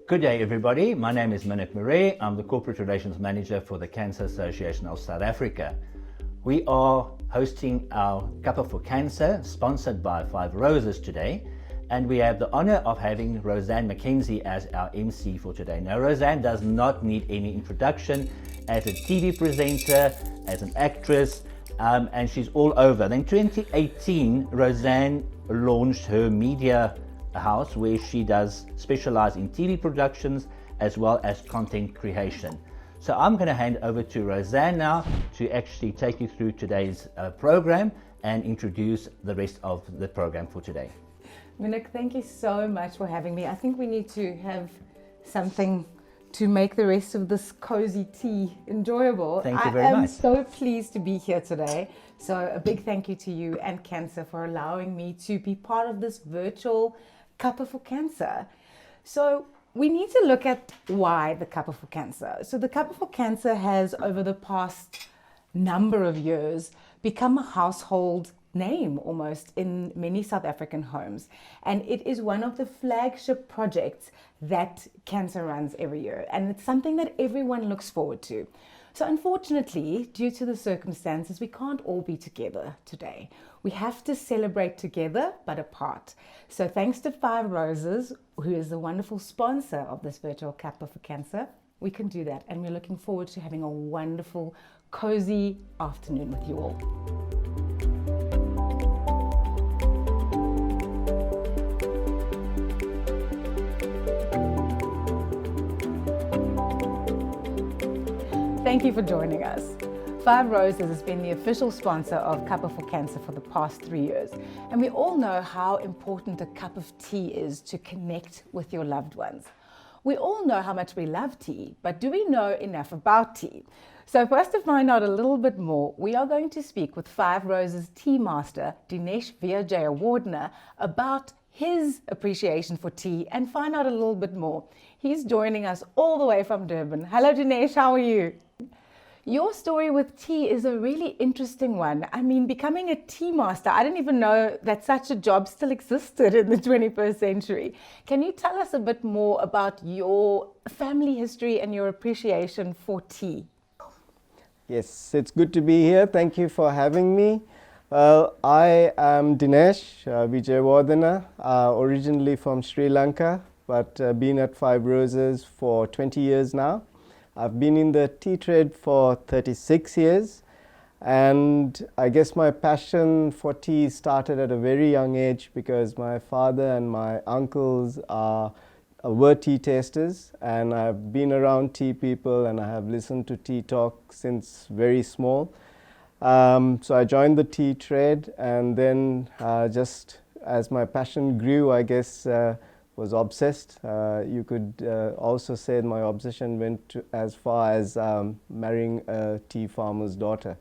Good day, everybody. My name is Minik Marais. I'm the Corporate Relations Manager for the CANSA Association of South Africa. We are hosting our Cuppa for CANSA, sponsored by Five Roses today, and we have the honor of having Roseanne McKenzie as our MC for today. Now, Roseanne does not need any introduction as a TV presenter, as an actress, and she's all over. In 2018, Roseanne launched her media house where she does specialize in TV productions as well as content creation. So I'm going to hand over to Roseanne now to actually take you through today's program and introduce the rest of the program for today. Minik, thank you so much for having me. I think we need to have something to make the rest of this cozy tea enjoyable. Thank you very much. I am so pleased to be here today. So a big thank you to you and CANSA for allowing me to be part of this virtual Cuppa for CANSA. So we need to look at why the Cuppa for CANSA. So the Cuppa for CANSA has, over the past number of years, become a household name almost in many South African homes. And it is one of the flagship projects that CANSA runs every year. And it's something that everyone looks forward to. So unfortunately, due to the circumstances, we can't all be together today. We have to celebrate together, but apart. So thanks to Five Roses, who is the wonderful sponsor of this virtual Cuppa for CANSA, we can do that. And we're looking forward to having a wonderful, cozy afternoon with you all. Thank you for joining us. Five Roses has been the official sponsor of Cuppa for CANSA for the past 3 years. And we all know how important a cup of tea is to connect with your loved ones. We all know how much we love tea, but do we know enough about tea? So for us to find out a little bit more, we are going to speak with Five Roses tea master, Dinesh Vijayawardena, about his appreciation for tea and find out a little bit more. He's joining us all the way from Durban. Hello Dinesh, how are you? Your story with tea is a really interesting one. I mean, becoming a tea master, I didn't even know that such a job still existed in the 21st century. Can you tell us a bit more about your family history and your appreciation for tea? Yes, it's good to be here. Thank you for having me. I am Dinesh Vijayawardena, originally from Sri Lanka, but been at Five Roses for 20 years now. I've been in the tea trade for 36 years, and I guess my passion for tea started at a very young age because my father and my uncles were tea tasters, and I've been around tea people and I have listened to tea talk since very small. So I joined the tea trade, and then just as my passion grew, I guess was obsessed. You could also say my obsession went as far as marrying a tea farmer's daughter.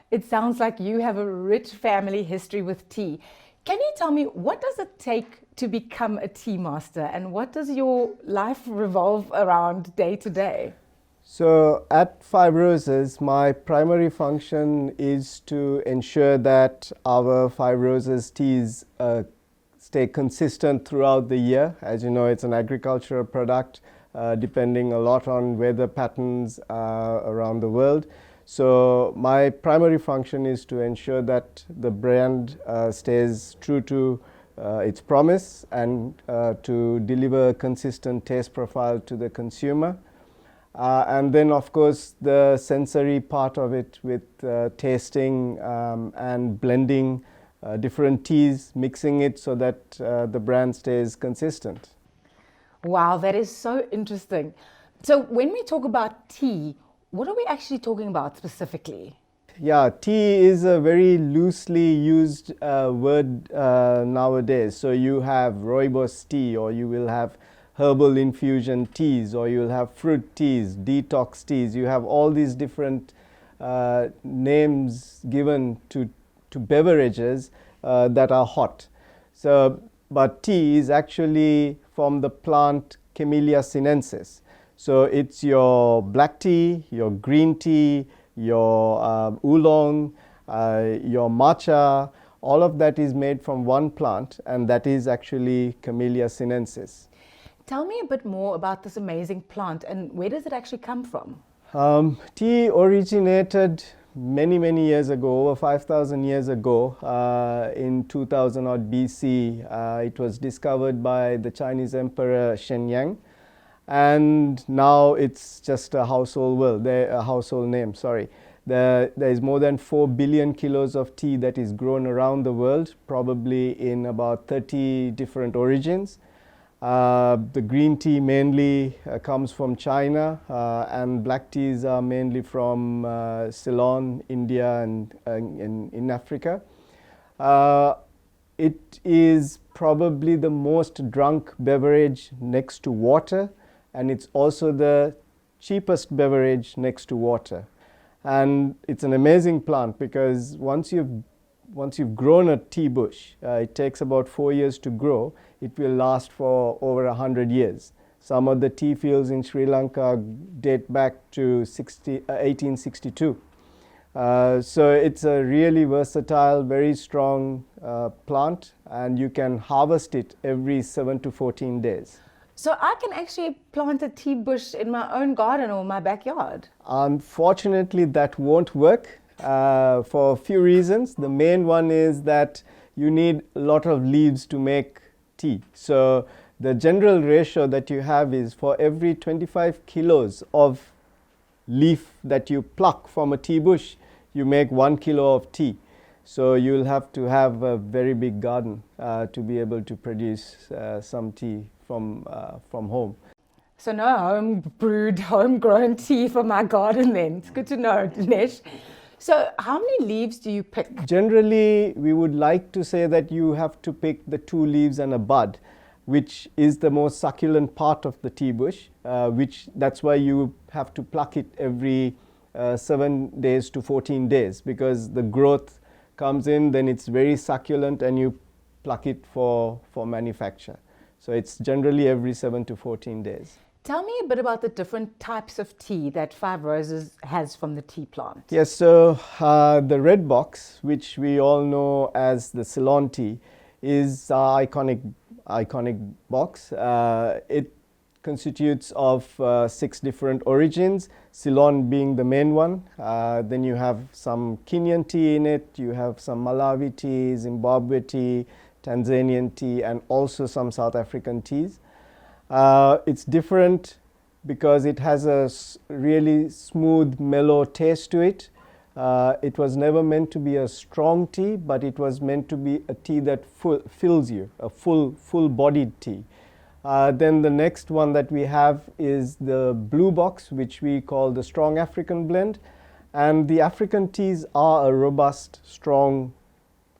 It sounds like you have a rich family history with tea. Can you tell me, what does it take to become a tea master, and what does your life revolve around day to day? So at Five Roses, my primary function is to ensure that our Five Roses teas stay consistent throughout the year. As you know, it's an agricultural product, depending a lot on weather patterns around the world. So my primary function is to ensure that the brand stays true to its promise and to deliver a consistent taste profile to the consumer. And then, of course, the sensory part of it with tasting and blending different teas, mixing it so that the brand stays consistent. Wow, that is so interesting. So when we talk about tea, what are we actually talking about specifically? Yeah, tea is a very loosely used word nowadays. So you have rooibos tea, or you will have herbal infusion teas, or you will have fruit teas, detox teas. You have all these different names given to beverages that are hot. So, but tea is actually from the plant Camellia sinensis. So it's your black tea, your green tea, your oolong, your matcha, all of that is made from one plant, and that is actually Camellia sinensis. Tell me a bit more about this amazing plant and where does it actually come from? Tea originated many years ago, over 5,000 years ago, in 2000 odd BC. It was discovered by the Chinese Emperor Shenyang, and now it's just a household name. Sorry. There is more than 4 billion kilos of tea that is grown around the world, probably in about 30 different origins. The green tea mainly comes from China, and black teas are mainly from Ceylon, India, and in Africa. It is probably the most drunk beverage next to water, and it's also the cheapest beverage next to water. And it's an amazing plant because once you've grown a tea bush, it takes about 4 years to grow. It will last for over 100 years. Some of the tea fields in Sri Lanka date back to 1862. So it's a really versatile, very strong plant, and you can harvest it every 7 to 14 days. So I can actually plant a tea bush in my own garden or my backyard? Unfortunately, that won't work for a few reasons. The main one is that you need a lot of leaves to make tea. So the general ratio that you have is for every 25 kilos of leaf that you pluck from a tea bush, you make 1 kilo of tea. So you'll have to have a very big garden to be able to produce some tea from home. So no home brewed, homegrown tea for my garden then. It's good to know, Dinesh. So how many leaves do you pick? Generally, we would like to say that you have to pick the 2 leaves and a bud, which is the most succulent part of the tea bush, that's why you have to pluck it every 7 days to 14 days, because the growth comes in, then it's very succulent, and you pluck it for manufacture. So it's generally every 7 to 14 days. Tell me a bit about the different types of tea that Five Roses has from the tea plant. Yes, so the red box, which we all know as the Ceylon tea, is our iconic box. It constitutes of 6 different origins, Ceylon being the main one. Then you have some Kenyan tea in it, you have some Malawi tea, Zimbabwe tea, Tanzanian tea, and also some South African teas. It's different because it has a really smooth, mellow taste to it. It was never meant to be a strong tea, but it was meant to be a tea that fills you, a full-bodied tea. Then the next one that we have is the blue box, which we call the strong African blend. And the African teas are a robust, strong,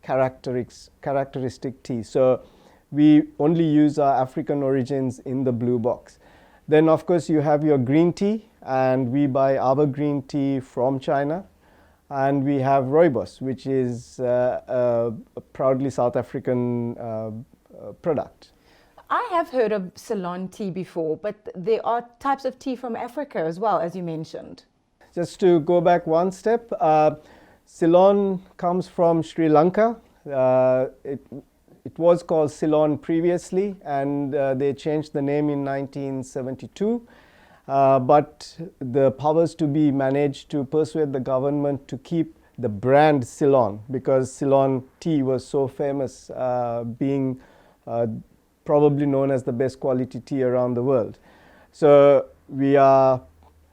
characteristic tea. So we only use our African origins in the blue box. Then of course you have your green tea, and we buy our green tea from China. And we have Rooibos, which is a proudly South African product. I have heard of Ceylon tea before, but there are types of tea from Africa as well, as you mentioned. Just to go back one step, Ceylon comes from Sri Lanka. It was called Ceylon previously, and they changed the name in 1972. But the powers to be managed to persuade the government to keep the brand Ceylon, because Ceylon tea was so famous, being probably known as the best quality tea around the world. So we are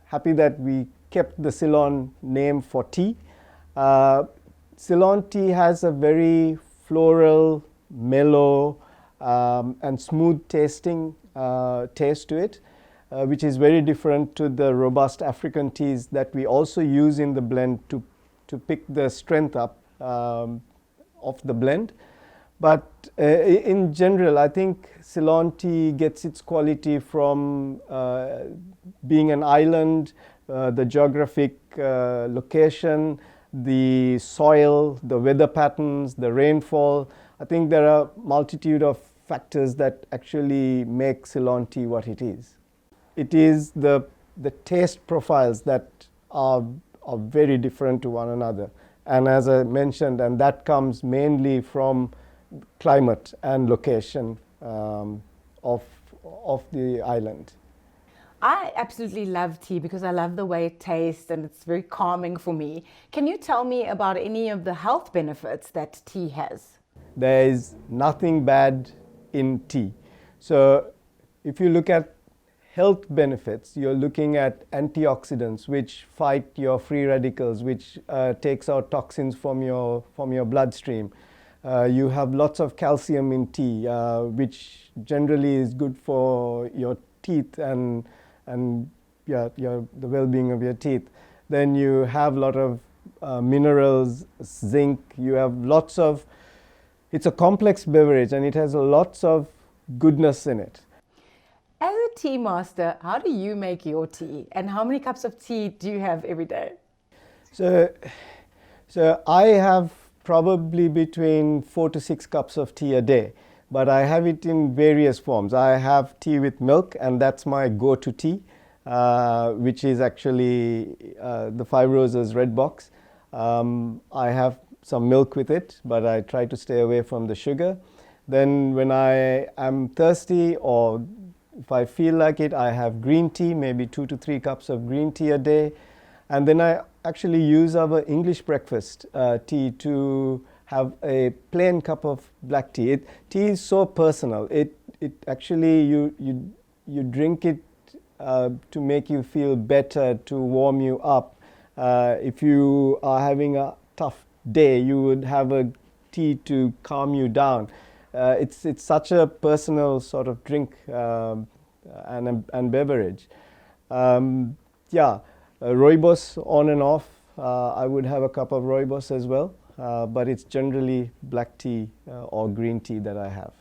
happy that we kept the Ceylon name for tea. Ceylon tea has a very floral, mellow, and smooth tasting taste to it, which is very different to the robust African teas that we also use in the blend to pick the strength up of the blend. But in general, I think Ceylon tea gets its quality from being an island, the geographic location, the soil, the weather patterns, the rainfall. I think there are a multitude of factors that actually make Ceylon tea what it is. It is the taste profiles that are very different to one another. And as I mentioned, and that comes mainly from climate and location of of the island. I absolutely love tea because I love the way it tastes and it's very calming for me. Can you tell me about any of the health benefits that tea has? There is nothing bad in tea. So if you look at health benefits, you're looking at antioxidants which fight your free radicals, which takes out toxins from your bloodstream. You have lots of calcium in tea, which generally is good for your teeth and the well-being of your teeth. Then you have a lot of minerals, zinc. You have lots of. It's a complex beverage and it has lots of goodness in it. As a tea master, how do you make your tea and how many cups of tea do you have every day? So I have probably between 4 to 6 cups of tea a day, but I have it in various forms. I have tea with milk, and that's my go-to tea, which is actually the Five Roses Red Box. I have some milk with it, but I try to stay away from the sugar. Then when I am thirsty or if I feel like it, I have green tea, maybe 2 to 3 cups of green tea a day. And then I actually use our English breakfast tea to have a plain cup of black tea. Tea is so personal. It actually, you drink it to make you feel better, to warm you up. If you are having a tough day, you would have a tea to calm you down. It's such a personal sort of drink and beverage. Rooibos on and off. I would have a cup of rooibos as well, but it's generally black tea or green tea that I have.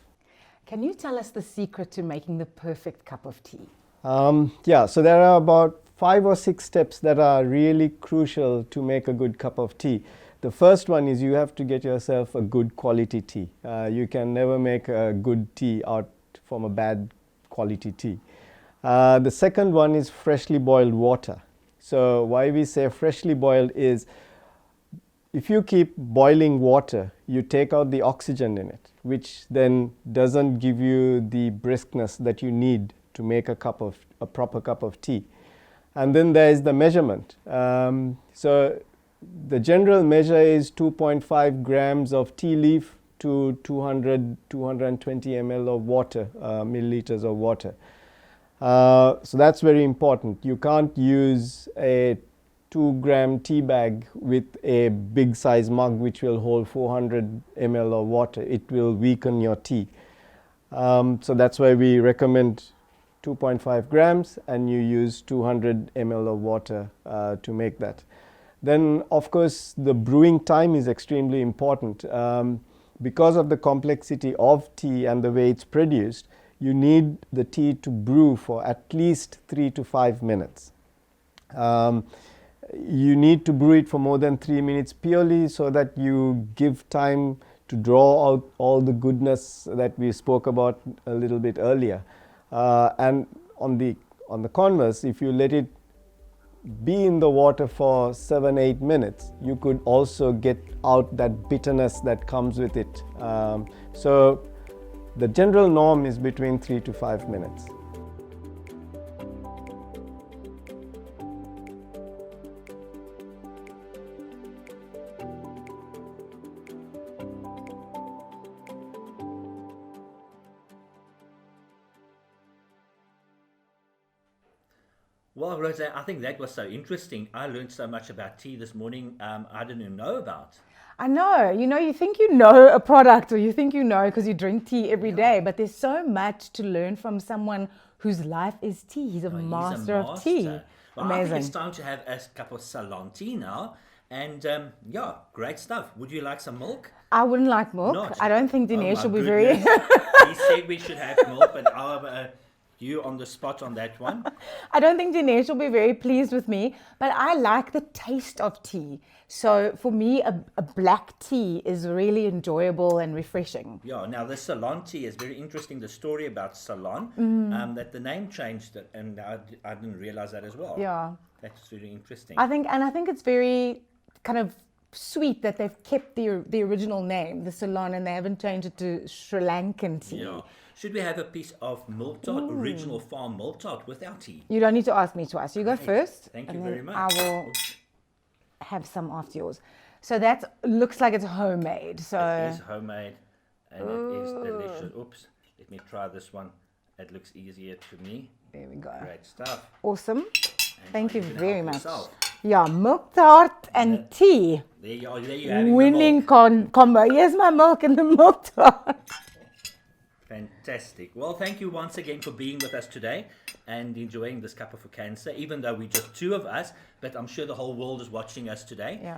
Can you tell us the secret to making the perfect cup of tea? So there are about 5 or 6 steps that are really crucial to make a good cup of tea. The first one is you have to get yourself a good quality tea. You can never make a good tea out from a bad quality tea. The second one is freshly boiled water. So why we say freshly boiled is if you keep boiling water, you take out the oxygen in it, which then doesn't give you the briskness that you need to make a proper cup of tea. And then there is the measurement. So the general measure is 2.5 grams of tea leaf to 220 ml of water, milliliters of water. So that's very important. You can't use a 2-gram tea bag with a big size mug which will hold 400 ml of water. It will weaken your tea. So that's why we recommend 2.5 grams and you use 200 ml of water to make that. Then of course the brewing time is extremely important. Because of the complexity of tea and the way it's produced, you need the tea to brew for at least 3 to 5 minutes. You need to brew it for more than 3 minutes purely so that you give time to draw out all the goodness that we spoke about a little bit earlier. And on the converse, if you let it be in the water for 7-8 minutes, you could also get out that bitterness that comes with it. So the general norm is between 3 to 5 minutes. Well, Rose, I think that was so interesting. I learned so much about tea this morning I didn't even know about. I know, you think you know a product or you think you know because you drink tea every day, but there's so much to learn from someone whose life is tea. He's a master of tea. Well, Amazing. I think it's time to have a cup of Ceylon tea now. And great stuff. Would you like some milk? I wouldn't like milk. Not. I don't think Dinesh will be goodness. very... He said we should have milk, but I'll you on the spot on that one. I don't think Dinesh will be very pleased with me, but I like the taste of tea. So for me, a black tea is really enjoyable and refreshing. Yeah, now the Ceylon tea is very interesting. The story about Ceylon, that the name changed, and I didn't realize that as well. Yeah. That's really interesting. I think it's very kind of sweet that they've kept the original name, the Ceylon, and they haven't changed it to Sri Lankan tea. Yeah. should we have a piece of milk tart, original farm milk tart with our tea? You don't need to ask me twice. You go first. Thank and you then very much. I will have some after yours. So that looks like it's homemade. So It is homemade and it is delicious. Oops, let me try this one. It looks easier to me. there we go. Great stuff. Awesome. Thank you you can very help much. yourself. Yeah, milk tart and tea. There you are. There you have it. Winning combo. Here's my milk and the milk tart. Fantastic. Well, thank you once again for being with us today and enjoying this Cuppa for Cancer, even though we're just two of us, but I'm sure the whole world is watching us today,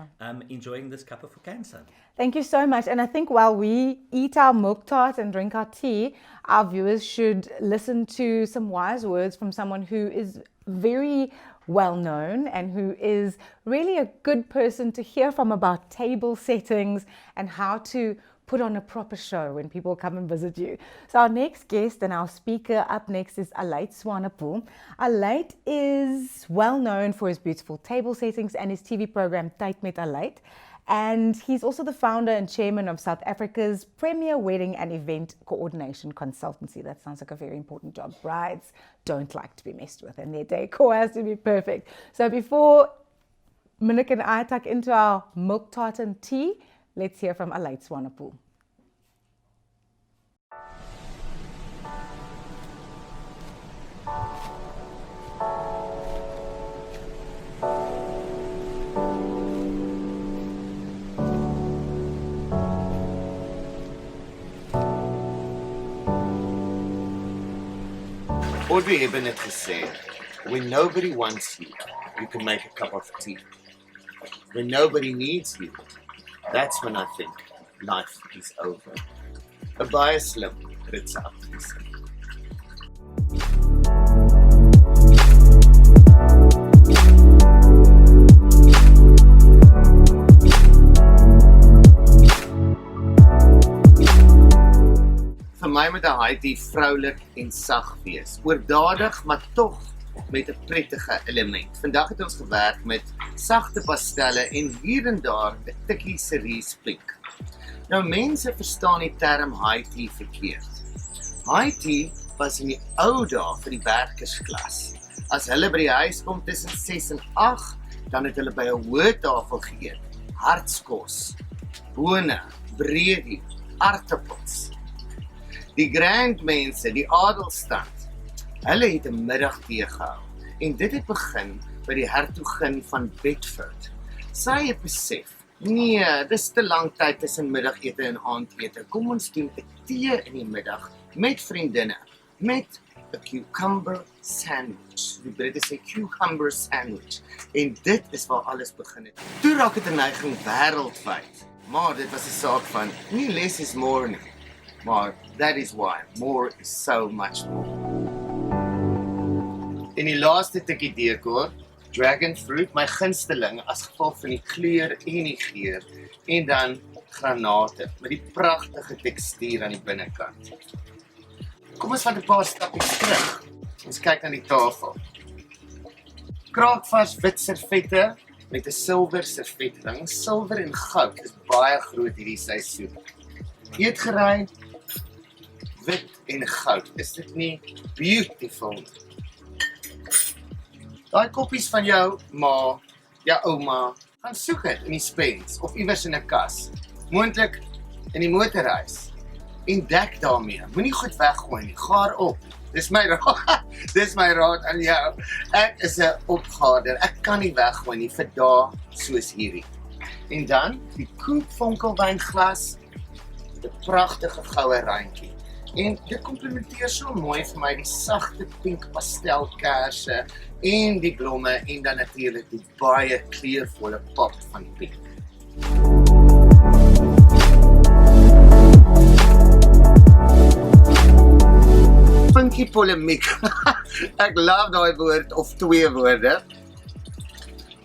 enjoying this Cuppa for Cancer. Thank you so much. And I think while we eat our milk tart and drink our tea, our viewers should listen to some wise words from someone who is very well known and who is really a good person to hear from about table settings and how to put on a proper show when people come and visit you. So our next guest and our speaker up next is Aleid Swanepoel. Aleid is well known for his beautiful table settings and his TV program Tyd met Aleid. And he's also the founder and chairman of South Africa's premier wedding and event coordination consultancy. That sounds like a very important job. Brides don't like to be messed with and their decor has to be perfect. So before Minnick and I tuck into our milk tart and tea, let's hear from Aleid Swanepoel. Audrey Hepburn het gesê, when nobody wants you, you can make a cup of tea. When nobody needs you, that's when I think life is over. 'n baie slim Britse aktriese. Vir my moet 'n high tea vroulik en sag wees. Oordadig, maar tog met 'n prettige element. Vandag het ons gewerk met sagte pastelle en hier en daar 'n tikkie cerise pink. Nou mense verstaan die term high tea verkeerd. High tea was in die ou dae vir die werkersklas. As hulle by die huis kom tussen 6 en 8, dan het hulle by 'n hoë tafel geëet. Hartskos, bone, breedie, aartappels. Die grandmense, die adelstand, hulle het 'n middagtee gehou. En dit het begin by die hertogin van Bedford. Sy het besef, nee, dis te lank tyd tussen middagete en aandete. Kom ons doen 'n tee in die middag met vriendinne, met 'n cucumber sandwich. Die Britte sê cucumber sandwich. En dit is waar alles begin het. Toe raak dit 'n neiging wêreldwyd. Maar dit was 'n saak van nie less is more nie. Maar that is why more is so much more. In die laaste tikkie dekor, dragon fruit, my gunsteling as gevolg van die kleur en die geur, en dan granate met die pragtige tekstuur aan die binnekant. Kom ons vat 'n paar stappies terug. Ons kyk na die tafel. Kraakvars wit servette met 'n silwer servetring. Silwer en goud is baie groot hierdie seisoen. Eetgerei, wit en goud. Is dit nie beautiful? Daai koppies van jou ma, jou ouma, gaan soek dit in die spens of iewers in 'n kas. Moontlik in die motorhuis. En dek daarmee. Moenie goed weggooi nie. Gaar op. Dis my raad. Dis my raad aan jou. Ek is 'n opgaarder. Ek kan nie weggooi nie vir dae soos hierdie. En dan die Cuppa fonkelwynglas, 'n pragtige goue randjie. En dit komplementeer so mooi vir my die sagte pink pastelkerse en die blomme en dan natuurlik die baie kleurvolle pop van pink. Pinkie polemiek. Ek love daai woord of twee woorde.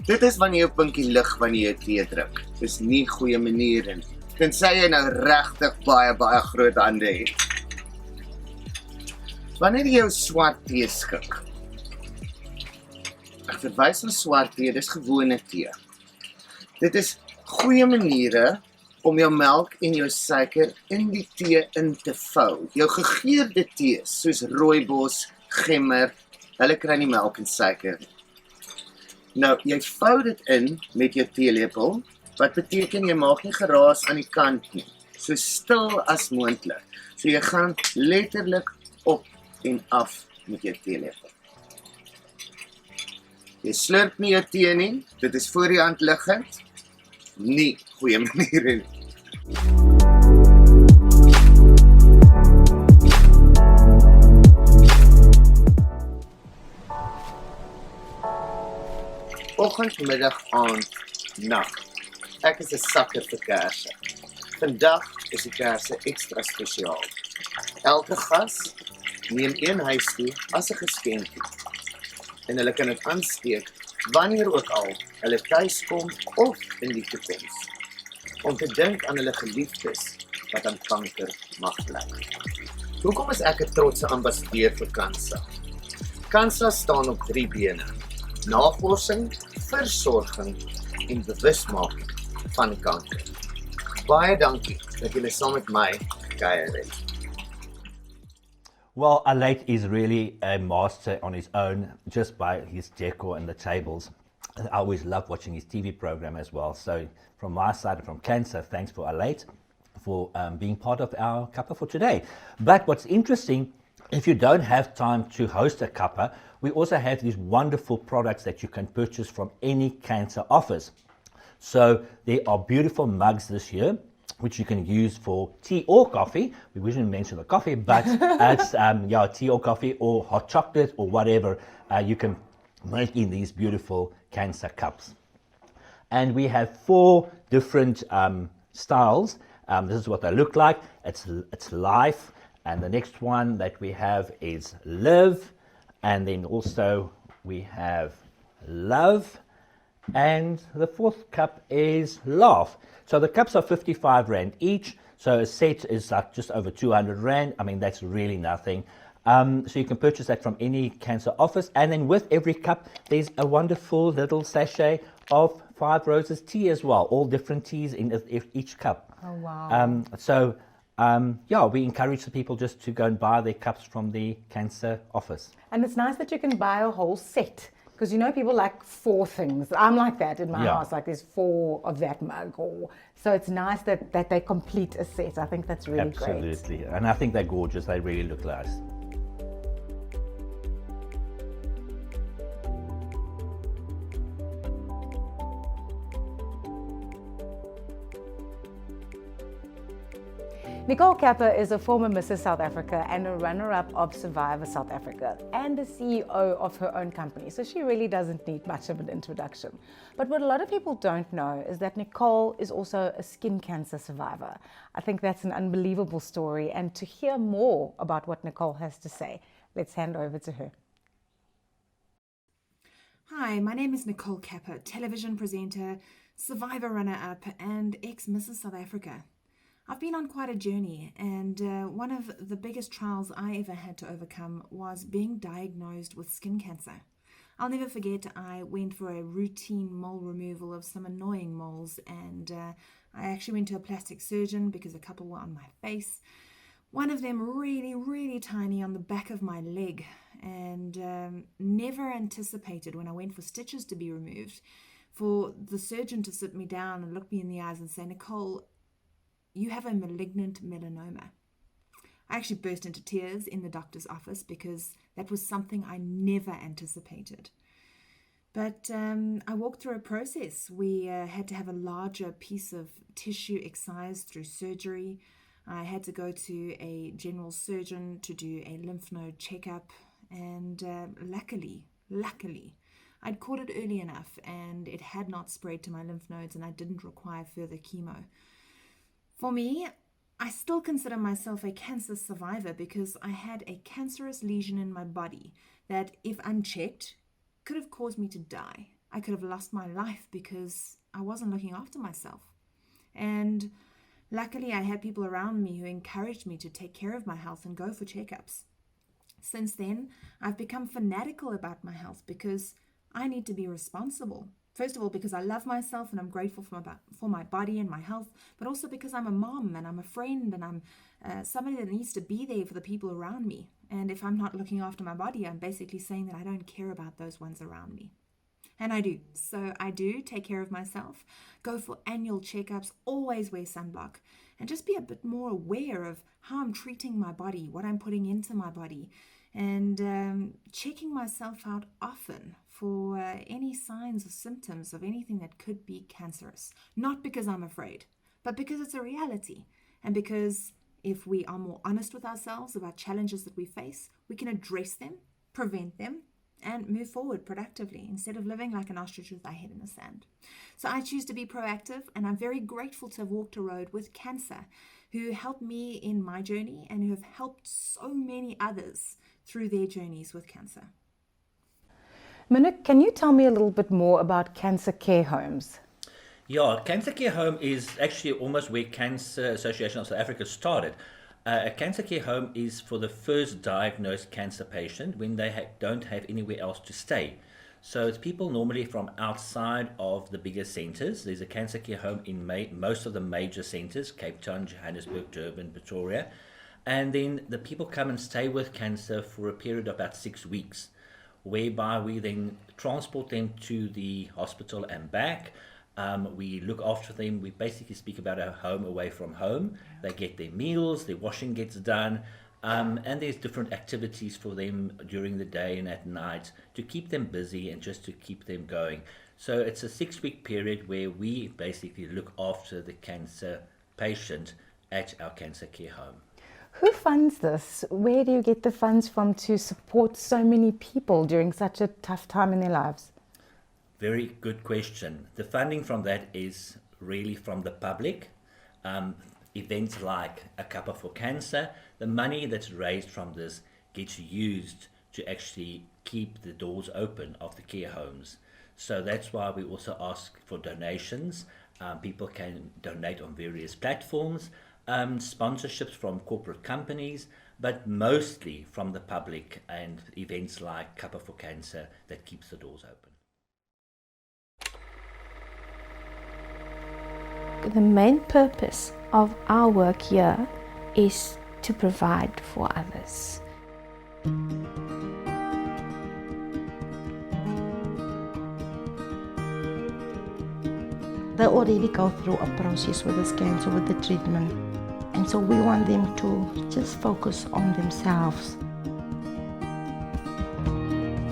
Dit is wanneer jou pinkie lig wanneer jy tee drink. Dis nie goeie maniere nie. Tensy jy nou regtig baie groot hande het. Wanneer jy jou swart tee skik. Ek verwys na swart tee, dis gewone tee. Dit is goeie maniere om jou melk en jou suiker in die tee in te vou. Jou gegeurde tee, soos rooibos, gemmer, hulle kry nie melk en suiker nie. Nou, jy vou dit in met jou teelepel, wat beteken jy maak nie geraas aan die kant nie, so stil as moontlik. So jy gaan letterlik op en af met jou teelepel. Jy slurp nie jou tee nie, dit is voor die hand liggend, nie goeie maniere nie. Oggend, middag, aand, nag. Ek is 'n sakker vir kersse. Vandag is die kersse ekstra spesiaal. Elke gas neem een huis toe as 'n geskenkie. En hulle kan dit aansteek wanneer ook al hulle tuis kom of in die toekoms. Om te dink aan hulle geliefdes wat aan kanker mag ly. Hoekom is ek 'n trotse ambassadeur vir CANSA? CANSA staan op 3 bene: navorsing, versorging en bewusmaking van kanker. Baie dankie dat julle saam met my gekuier het. Well, Alate is really a master on his own, just by his decor and the tables. I always love watching his TV program as well. So from my side and from CANSA, thanks for Alate for being part of our Cuppa for today. But what's interesting, if you don't have time to host a Cuppa, we also have these wonderful products that you can purchase from any CANSA office. So there are beautiful mugs this year, which you can use for tea or coffee. We didn't mention the coffee, but it's tea or coffee or hot chocolate or whatever. You can make in these beautiful CANSA cups. And we have 4 different styles. This is what they look like. It's life, and the next one that we have is live, and then also we have love, and the 4th cup is laugh. So the cups are 55 Rand each, so a set is like just over 200 Rand. I mean, that's really nothing. So you can purchase that from any CANSA office, and then with every cup there's a wonderful little sachet of 5 Roses tea as well, all different teas in each cup. Oh, wow. We encourage the people just to go and buy their cups from the CANSA office. And it's nice that you can buy a whole set. Because people like 4 things. I'm like that in my house, like there's 4 of that mug. So it's nice that they complete a set. I think that's really great. Absolutely. And I think they're gorgeous. They really look nice. Nicole Cuppa is a former Mrs. South Africa and a runner-up of Survivor South Africa and the CEO of her own company, so she really doesn't need much of an introduction. But what a lot of people don't know is that Nicole is also a skin cancer survivor. I think that's an unbelievable story, and to hear more about what Nicole has to say, let's hand over to her. Hi, my name is Nicole Cuppa, television presenter, Survivor runner-up and ex-Mrs. South Africa. I've been on quite a journey, and one of the biggest trials I ever had to overcome was being diagnosed with skin cancer. I'll never forget, I went for a routine mole removal of some annoying moles, and I actually went to a plastic surgeon because a couple were on my face. One of them really, really tiny on the back of my leg, and never anticipated when I went for stitches to be removed for the surgeon to sit me down and look me in the eyes and say, "Nicole, you have a malignant melanoma." I actually burst into tears in the doctor's office because that was something I never anticipated. But I walked through a process. We had to have a larger piece of tissue excised through surgery. I had to go to a general surgeon to do a lymph node checkup, and luckily, I'd caught it early enough and it had not spread to my lymph nodes, and I didn't require further chemo. For me, I still consider myself a cancer survivor because I had a cancerous lesion in my body that, if unchecked, could have caused me to die. I could have lost my life because I wasn't looking after myself. And luckily, I had people around me who encouraged me to take care of my health and go for checkups. Since then, I've become fanatical about my health because I need to be responsible First of all, because I love myself and I'm grateful for my body and my health, but also because I'm a mom and I'm a friend and I'm somebody that needs to be there for the people around me. And if I'm not looking after my body, I'm basically saying that I don't care about those ones around me. And I do. So I do take care of myself, go for annual checkups, always wear sunblock, and just be a bit more aware of how I'm treating my body, what I'm putting into my body, and checking myself out often for any signs or symptoms of anything that could be cancerous. Not because I'm afraid, but because it's a reality. And because if we are more honest with ourselves about challenges that we face, we can address them, prevent them, and move forward productively instead of living like an ostrich with our head in the sand. So I choose to be proactive, and I'm very grateful to have walked a road with CANSA, who helped me in my journey and who have helped so many others through their journeys with cancer. Minuk, can you tell me a little bit more about cancer care homes? Yeah, Cancer Care Home is actually almost where Cancer Association of South Africa started. A cancer care home is for the first diagnosed cancer patient when they don't have anywhere else to stay. So it's people normally from outside of the bigger centres. There's a cancer care home in most of the major centres, Cape Town, Johannesburg, Durban, Pretoria. And then the people come and stay with cancer for a period of about 6 weeks, whereby we then transport them to the hospital and back. We look after them. We basically speak about a home away from home. They get their meals, their washing gets done, and there's different activities for them during the day and at night to keep them busy and just to keep them going. So it's a 6-week period where we basically look after the cancer patient at our cancer care home. Who funds this? Where do you get the funds from to support so many people during such a tough time in their lives? Very good question. The funding from that is really from the public. Events like a Cuppa for Cancer, the money that's raised from this gets used to actually keep the doors open of the care homes. So that's why we also ask for donations. People can donate on various platforms, sponsorships from corporate companies, but mostly from the public and events like Cuppa for Cancer that keeps the doors open. The main purpose of our work here is to provide for others. They already go through a process with this cancer, with the treatment. And so we want them to just focus on themselves.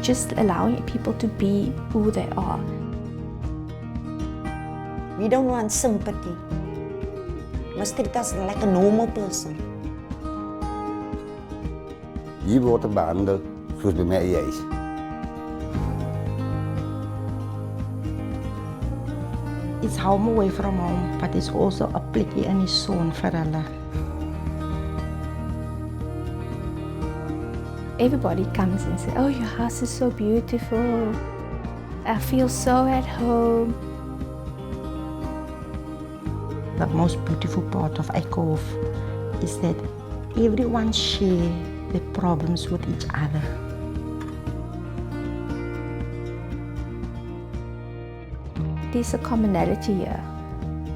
Just allowing people to be who they are. We don't want sympathy. Must treat us like a normal person. Hier word ek behandel soos by my eie huis. It's home away from home, but it's also a plekkie in die son vir hulle. Everybody comes and says, "Oh, your house is so beautiful. I feel so at home." The most beautiful part of Eikhof is that everyone share their problems with each other. There's a commonality here.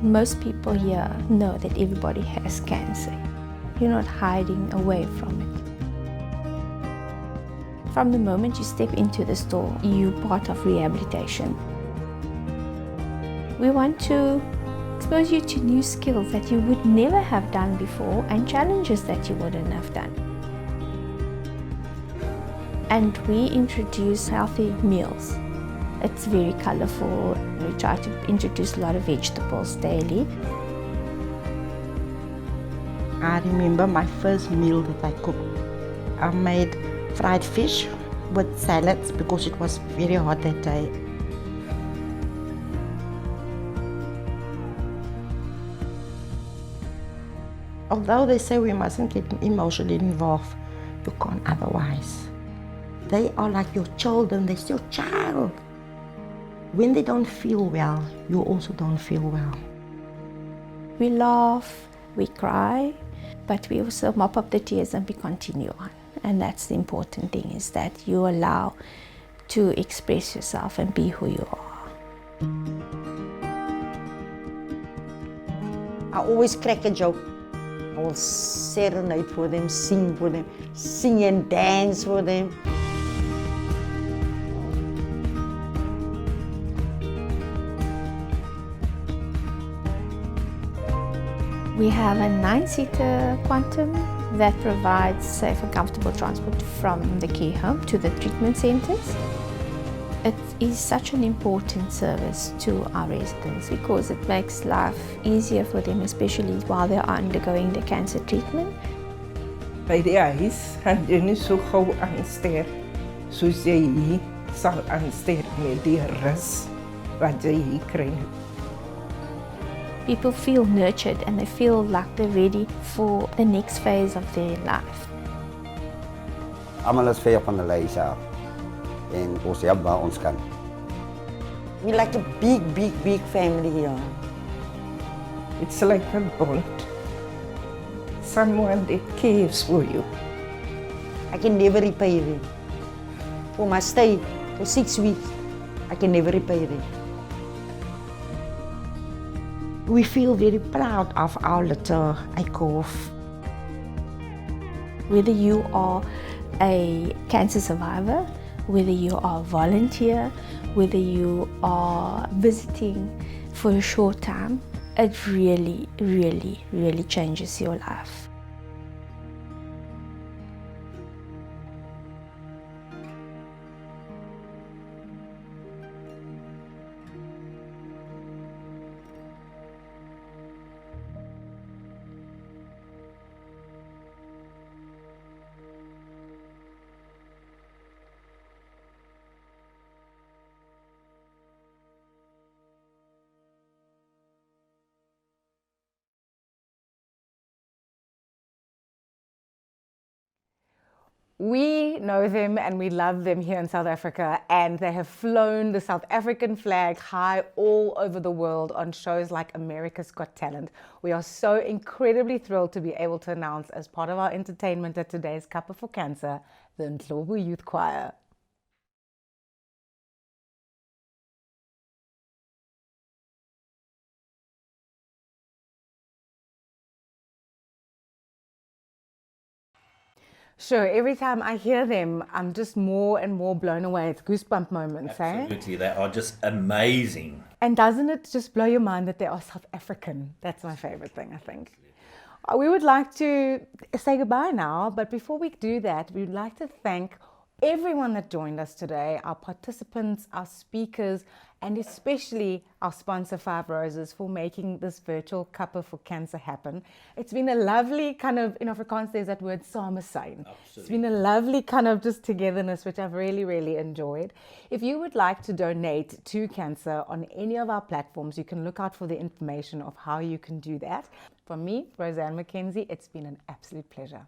Most people here know that everybody has cancer. You're not hiding away from it. From the moment you step into the store, you're part of rehabilitation. We want to expose you to new skills that you would never have done before and challenges that you wouldn't have done. And we introduce healthy meals. It's very colorful. We try to introduce a lot of vegetables daily. I remember my first meal that I cooked. I made fried fish with salads because it was very hot that day. Although they say we mustn't get emotionally involved, you can't otherwise. They are like your children, they're still child. When they don't feel well, you also don't feel well. We laugh, we cry, but we also mop up the tears and we continue on. And that's the important thing, is that you allow to express yourself and be who you are. always crack a joke. I will serenade for them, sing and dance for them. We have a 9-seater Quantum that provides safe and comfortable transport from the care home to the treatment centres. It is such an important service to our residents because it makes life easier for them, especially while they are undergoing the cancer treatment. By die huis gaan jy nie so gou aansteek soos jy hier sal aansteek met die rus wat jy hier kry. People feel nurtured and they feel like they're ready for the next phase of their life. Almal is ver van hulle huise af en ons help waar ons kan. We like a big family here. It's like a bond. Someone that cares for you. I can never repay them. For my stay for 6 weeks, I can never repay them. We feel very proud of our little Aikov. Whether you are a cancer survivor, whether you are a volunteer, whether you are visiting for a short time, it really, really, really changes your life. We know them and we love them here in South Africa, and they have flown the South African flag high all over the world on shows like America's Got Talent. We are so incredibly thrilled to be able to announce, as part of our entertainment at today's Cuppa for Cancer, the Ndlovu Youth Choir. Sure, every time I hear them, I'm just more and more blown away. It's goosebump moments, Absolutely, they are just amazing. And doesn't it just blow your mind that they are South African? That's my favorite thing, I think. We would like to say goodbye now, but before we do that, we would like to thank everyone that joined us today, our participants, our speakers, and especially our sponsor, 5 Roses, for making this virtual Cuppa for Cancer happen. It's been a lovely kind of, in Afrikaans there's that word samesein. It's been a lovely kind of just togetherness, which I've really, really enjoyed. If you would like to donate to cancer on any of our platforms, you can look out for the information of how you can do that. From me, Roseanne McKenzie, it's been an absolute pleasure.